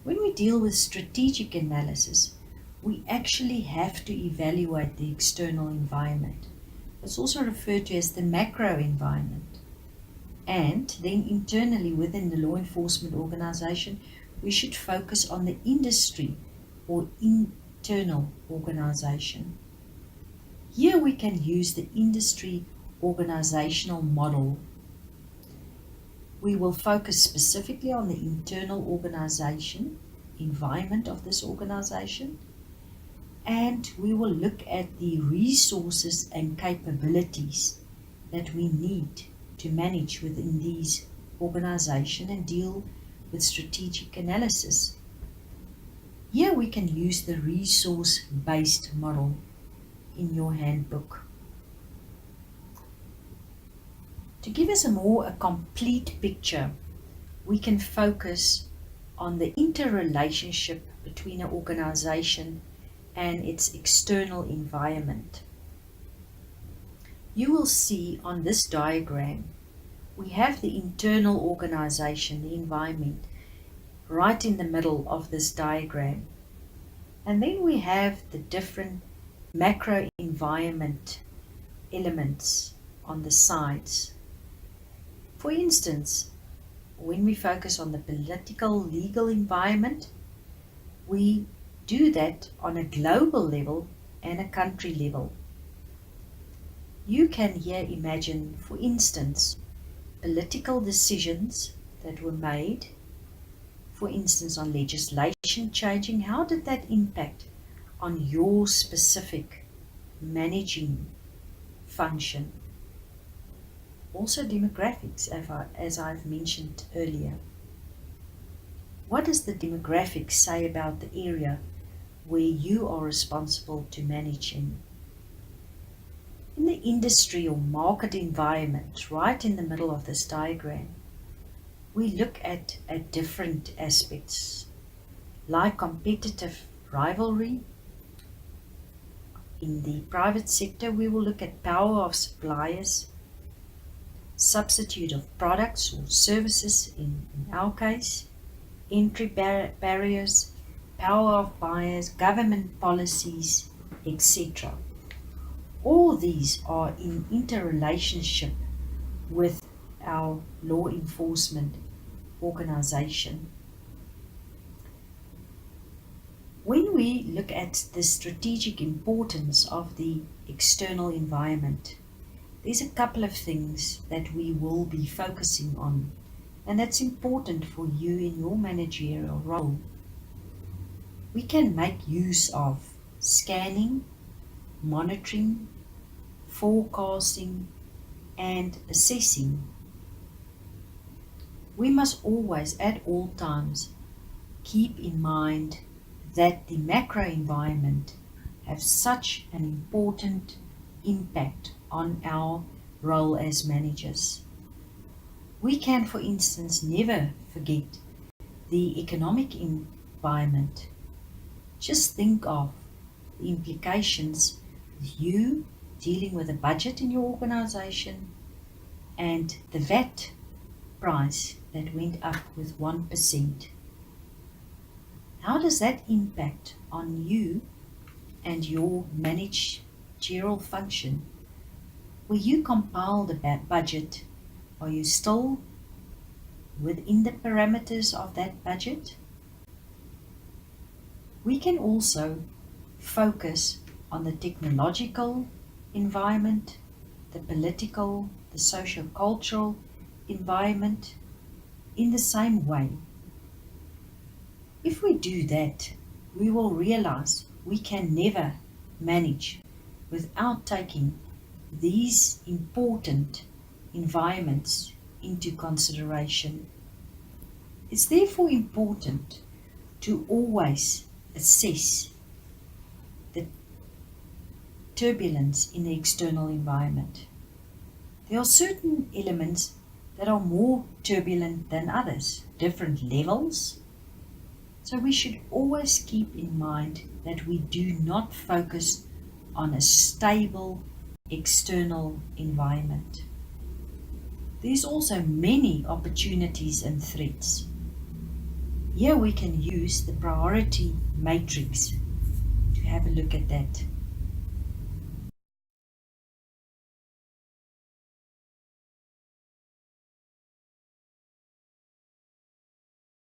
When we deal with strategic analysis, we actually have to evaluate the external environment. It's also referred to as the macro environment. And then internally within the law enforcement organization, we should focus on the industry or internal organization. Here we can use the industry organizational model. We will focus specifically on the internal organization, environment of this organization, and we will look at the resources and capabilities that we need to manage within these organizations and deal with strategic analysis. Here we can use the resource-based model in your handbook. To give us a complete picture, we can focus on the interrelationship between an organization and its external environment. You will see on this diagram, we have the internal organization, the environment, right in the middle of this diagram. And then we have the different macro environment elements on the sides. For instance, when we focus on the political, legal environment, we do that on a global level and a country level. You can here imagine, for instance, political decisions that were made, for instance, on legislation changing. How did that impact on your specific managing function? Also demographics, as I've mentioned earlier. What does the demographics say about the area where you are responsible to manage in? In the industry or market environment, right in the middle of this diagram, we look at different aspects, like competitive rivalry. In the private sector, we will look at power of suppliers, substitute of products or services in our case, entry barriers, power of buyers, government policies, etc. All these are in interrelationship with our law enforcement organization. When we look at the strategic importance of the external environment, there's a couple of things that we will be focusing on, and that's important for you in your managerial role. We can make use of scanning, monitoring, forecasting, and assessing. We must always, at all times, keep in mind that the macro environment has such an important impact on our role as managers. We can, for instance, never forget the economic environment. Just think of the implications of you dealing with a budget in your organization and the VAT price that went up with 1%. How does that impact on you and your managerial function? Will you compile the budget? Are you still within the parameters of that budget? We can also focus on the technological environment, the political, the socio-cultural environment in the same way. If we do that, we will realize we can never manage without taking these important environments into consideration. It's therefore important to always assess the turbulence in the external environment. There are certain elements that are more turbulent than others, different levels. So we should always keep in mind that we do not focus on a stable external environment. There's also many opportunities and threats. Here we can use the priority matrix to have a look at that.